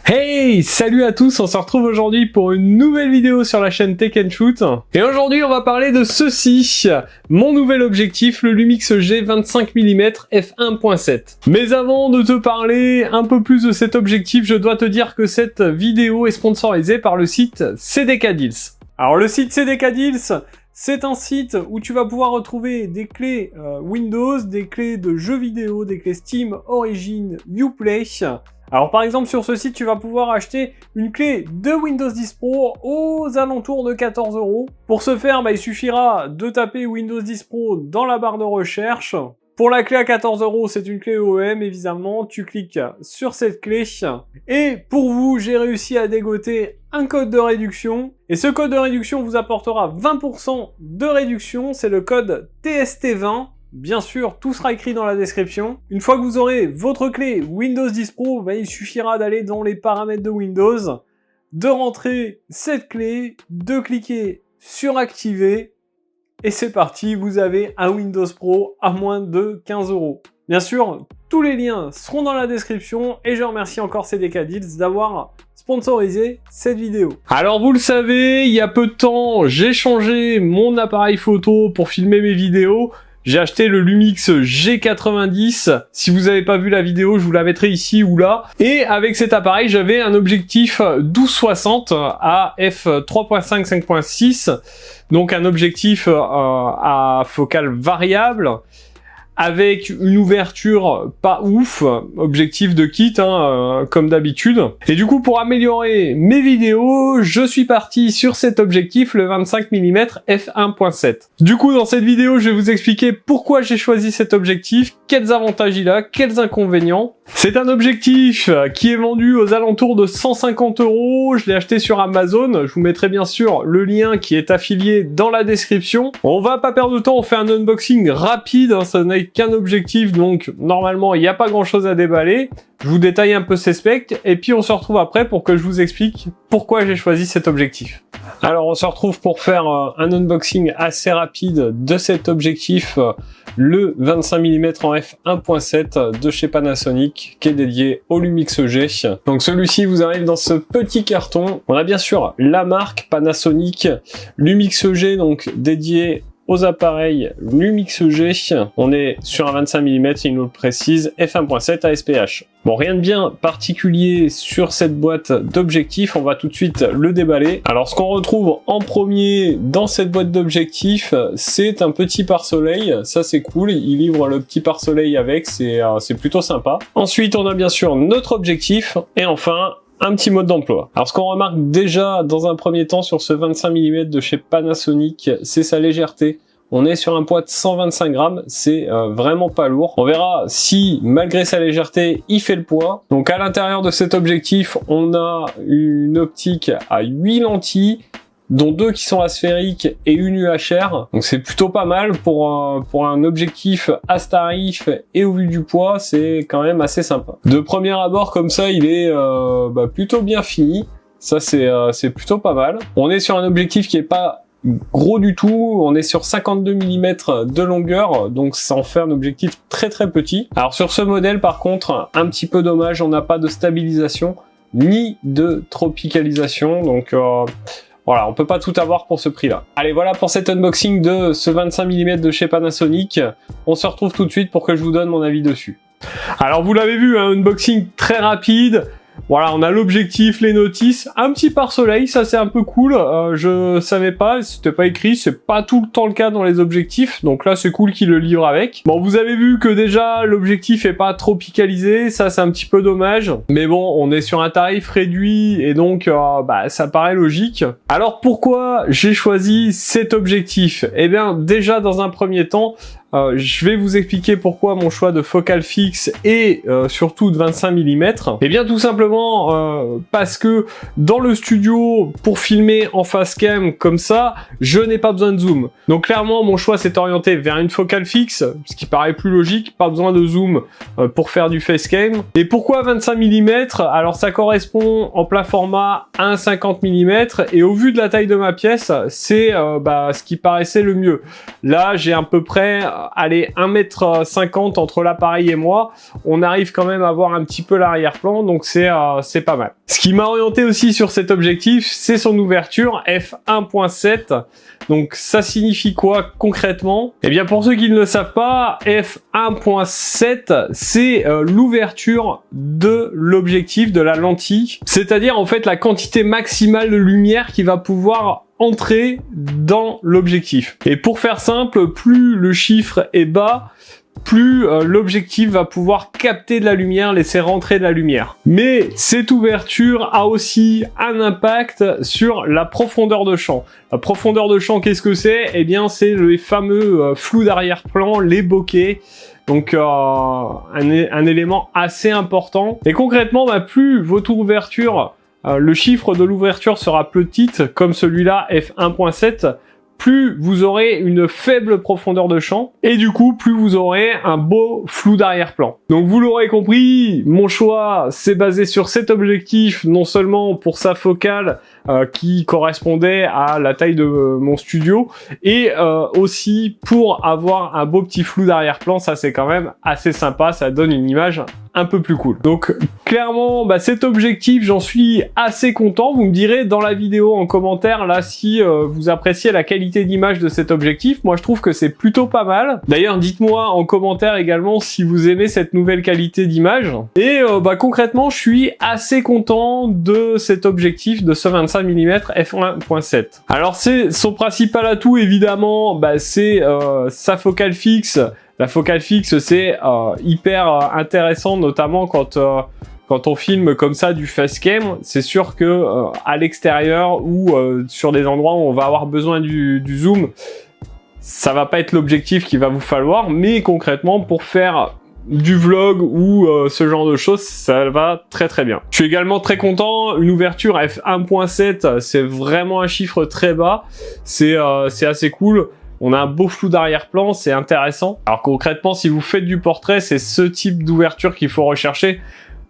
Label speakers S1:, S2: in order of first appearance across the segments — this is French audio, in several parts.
S1: Hey, salut à tous, on se retrouve aujourd'hui pour une nouvelle vidéo sur la chaîne Tech & Shoot. Et aujourd'hui, on va parler de ceci, mon nouvel objectif, le Lumix G 25 mm f1.7. Mais avant de te parler un peu plus de cet objectif, je dois te dire que cette vidéo est sponsorisée par le site CDK Deals. Alors le site CDK Deals, c'est un site où tu vas pouvoir retrouver des clés Windows, des clés de jeux vidéo, des clés Steam, Origin, Uplay. Alors par exemple sur ce site tu vas pouvoir acheter une clé de Windows 10 Pro aux alentours de 14 €. Pour ce faire, il suffira de taper Windows 10 Pro dans la barre de recherche. Pour la clé à 14 €, c'est une clé OEM évidemment, tu cliques sur cette clé. Et pour vous, j'ai réussi à dégoter un code de réduction. Et ce code de réduction vous apportera 20% de réduction, c'est le code TST20. Bien sûr, tout sera écrit dans la description. Une fois que vous aurez votre clé Windows 10 Pro, il suffira d'aller dans les paramètres de Windows, de rentrer cette clé, de cliquer sur activer, et c'est parti, vous avez un Windows Pro à moins de 15 €. Bien sûr, tous les liens seront dans la description, et je remercie encore CDK Deals d'avoir sponsorisé cette vidéo. Alors vous le savez, il y a peu de temps, j'ai changé mon appareil photo pour filmer mes vidéos. J'ai acheté le Lumix G90, si vous n'avez pas vu la vidéo, je vous la mettrai ici ou là. Et avec cet appareil, j'avais un objectif 12-60 à f3.5 5.6, donc un objectif à focale variable, avec une ouverture pas ouf, objectif de kit comme d'habitude. Et du coup, pour améliorer mes vidéos, je suis parti sur cet objectif, le 25 mm f1.7. Du coup, dans cette vidéo, je vais vous expliquer pourquoi j'ai choisi cet objectif, quels avantages il a, quels inconvénients. C'est un objectif qui est vendu aux alentours de 150 €, je l'ai acheté sur Amazon, je vous mettrai bien sûr le lien qui est affilié dans la description. On va pas perdre de temps, on fait un unboxing rapide, ça n'est qu'un objectif, donc normalement il n'y a pas grand chose à déballer. Je vous détaille un peu ses specs, et puis on se retrouve après pour que je vous explique pourquoi j'ai choisi cet objectif. Alors on se retrouve pour faire un unboxing assez rapide de cet objectif, le 25 mm en f1.7 de chez Panasonic, qui est dédié au Lumix G. Donc celui-ci vous arrive dans ce petit carton. On a bien sûr la marque Panasonic, Lumix G, donc dédié aux appareils Lumix G. On est sur un 25 mm, il nous le précise, f1.7 à SPH. Bon, rien de bien particulier sur cette boîte d'objectifs, on va tout de suite le déballer. Alors ce qu'on retrouve en premier dans cette boîte d'objectifs, c'est un petit pare-soleil, ça c'est cool, il livre le petit pare-soleil avec, c'est plutôt sympa. Ensuite on a bien sûr notre objectif, et enfin un petit mode d'emploi. Alors ce qu'on remarque déjà dans un premier temps sur ce 25 mm de chez Panasonic, c'est sa légèreté. On est sur un poids de 125 grammes, c'est vraiment pas lourd. On verra si malgré sa légèreté, il fait le poids. Donc à l'intérieur de cet objectif, on a une optique à 8 lentilles, dont 2 qui sont asphériques et une UHR. Donc c'est plutôt pas mal pour un objectif à ce tarif, et au vu du poids, c'est quand même assez sympa. De premier abord comme ça, il est plutôt bien fini. Ça c'est plutôt pas mal. On est sur un objectif qui est pas gros du tout, on est sur 52 mm de longueur, donc ça en fait un objectif très très petit. Alors sur ce modèle par contre, un petit peu dommage, on n'a pas de stabilisation ni de tropicalisation, donc voilà, on peut pas tout avoir pour ce prix-là. Allez, voilà pour cet unboxing de ce 25 mm de chez Panasonic. On se retrouve tout de suite pour que je vous donne mon avis dessus. Alors vous l'avez vu, un unboxing très rapide. Voilà, on a l'objectif, les notices, un petit pare-soleil, ça c'est un peu cool, je savais pas, c'était pas écrit, c'est pas tout le temps le cas dans les objectifs, donc là c'est cool qu'il le livre avec. Bon, vous avez vu que déjà l'objectif est pas tropicalisé, ça c'est un petit peu dommage, mais bon, on est sur un tarif réduit, et donc ça paraît logique. Alors pourquoi j'ai choisi cet objectif? Eh bien déjà dans un premier temps, je vais vous expliquer pourquoi mon choix de focale fixe et surtout de 25 mm. Et bien tout simplement parce que dans le studio, pour filmer en face cam comme ça, je n'ai pas besoin de zoom. Donc clairement mon choix s'est orienté vers une focale fixe, ce qui paraît plus logique, pas besoin de zoom pour faire du facecam. Et pourquoi 25 mm? Alors ça correspond en plein format à un 50 mm, et au vu de la taille de ma pièce, c'est ce qui paraissait le mieux. Là j'ai à peu près allez, 1,50 m entre l'appareil et moi, on arrive quand même à voir un petit peu l'arrière-plan, donc c'est pas mal. Ce qui m'a orienté aussi sur cet objectif, c'est son ouverture f1.7. Donc ça signifie quoi concrètement? Eh bien pour ceux qui ne le savent pas, f1.7 c'est l'ouverture de l'objectif, de la lentille, c'est-à-dire en fait la quantité maximale de lumière qui va pouvoir entrer dans l'objectif. Et pour faire simple, plus le chiffre est bas, plus l'objectif va pouvoir capter de la lumière, laisser rentrer de la lumière. Mais cette ouverture a aussi un impact sur la profondeur de champ. La profondeur de champ, qu'est-ce que c'est? Eh bien, c'est les fameux flous d'arrière-plan, les bokeh. Donc un élément assez important. Et concrètement, plus votre ouverture, le chiffre de l'ouverture sera petite, comme celui-là, f1.7, plus vous aurez une faible profondeur de champ, et du coup, plus vous aurez un beau flou d'arrière-plan. Donc vous l'aurez compris, mon choix s'est basé sur cet objectif, non seulement pour sa focale, qui correspondait à la taille de mon studio, et aussi pour avoir un beau petit flou d'arrière-plan. Ça c'est quand même assez sympa, ça donne une image un peu plus cool. Donc clairement, cet objectif, j'en suis assez content. Vous me direz dans la vidéo en commentaire là si vous appréciez la qualité d'image de cet objectif. Moi je trouve que c'est plutôt pas mal. D'ailleurs dites-moi en commentaire également si vous aimez cette nouvelle qualité d'image. Et concrètement je suis assez content de cet objectif, de ce 25 mm f1.7. Alors c'est son principal atout évidemment, c'est sa focale fixe. La focale fixe, c'est hyper intéressant, notamment quand on filme comme ça du facecam. C'est sûr que à l'extérieur ou sur des endroits où on va avoir besoin du zoom, ça va pas être l'objectif qu'il va vous falloir, mais concrètement pour faire du vlog ou ce genre de choses, ça va très très bien. Je suis également très content, une ouverture f1.7, c'est vraiment un chiffre très bas, c'est assez cool. On a un beau flou d'arrière-plan, c'est intéressant. Alors concrètement, si vous faites du portrait, c'est ce type d'ouverture qu'il faut rechercher.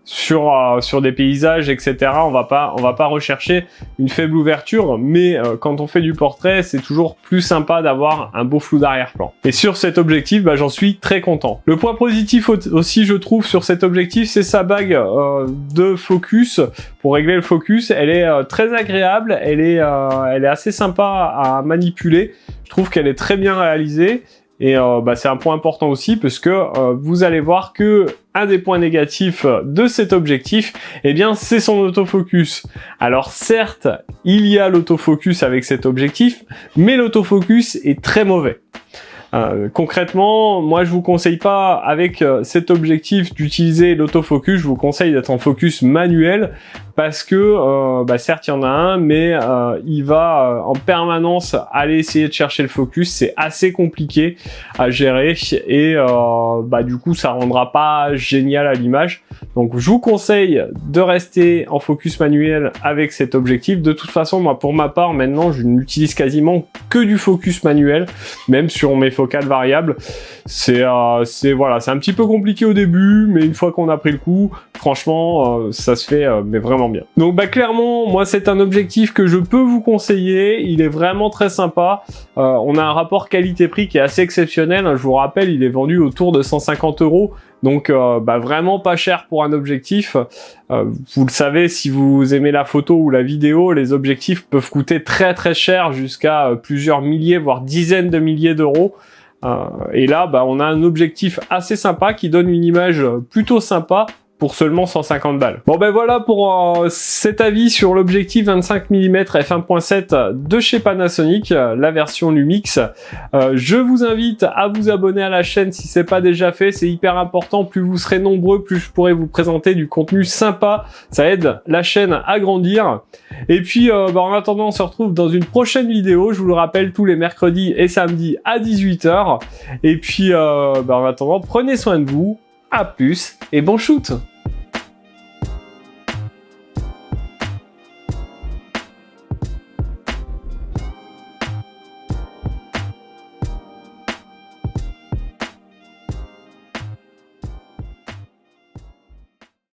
S1: Sur des paysages, etc. On va pas rechercher une faible ouverture, mais quand on fait du portrait, c'est toujours plus sympa d'avoir un beau flou d'arrière-plan. Et sur cet objectif, j'en suis très content. Le point positif aussi, je trouve, sur cet objectif, c'est sa bague de focus. Pour régler le focus, elle est très agréable, elle est assez sympa à manipuler. Je trouve qu'elle est très bien réalisée. Et c'est un point important aussi parce que vous allez voir que un des points négatifs de cet objectif, eh bien c'est son autofocus. Alors certes, il y a l'autofocus avec cet objectif, mais l'autofocus est très mauvais. Concrètement, moi je vous conseille pas avec cet objectif d'utiliser l'autofocus, je vous conseille d'être en focus manuel parce que certes il y en a un, mais il va en permanence aller essayer de chercher le focus, c'est assez compliqué à gérer et du coup ça rendra pas génial à l'image. Donc je vous conseille de rester en focus manuel avec cet objectif. De toute façon, moi pour ma part maintenant je n'utilise quasiment que du focus manuel, même sur mes focales variables. C'est un petit peu compliqué au début, mais une fois qu'on a pris le coup, franchement ça se fait mais vraiment bien. Donc clairement, moi c'est un objectif que je peux vous conseiller, il est vraiment très sympa. On a un rapport qualité-prix qui est assez exceptionnel, je vous rappelle, il est vendu autour de 150 €. Donc vraiment pas cher pour un objectif. Vous le savez, si vous aimez la photo ou la vidéo, les objectifs peuvent coûter très très cher, jusqu'à plusieurs milliers, voire dizaines de milliers d'euros. Et là, on a un objectif assez sympa qui donne une image plutôt sympa pour seulement 150 balles. Bon voilà pour cet avis sur l'objectif 25 mm f1.7 de chez Panasonic, la version Lumix. Je vous invite à vous abonner à la chaîne si c'est pas déjà fait, c'est hyper important. Plus vous serez nombreux, plus je pourrai vous présenter du contenu sympa, ça aide la chaîne à grandir. Et puis en attendant, on se retrouve dans une prochaine vidéo, je vous le rappelle, tous les mercredis et samedis à 18 h. Et puis en attendant, prenez soin de vous. À plus et bon shoot!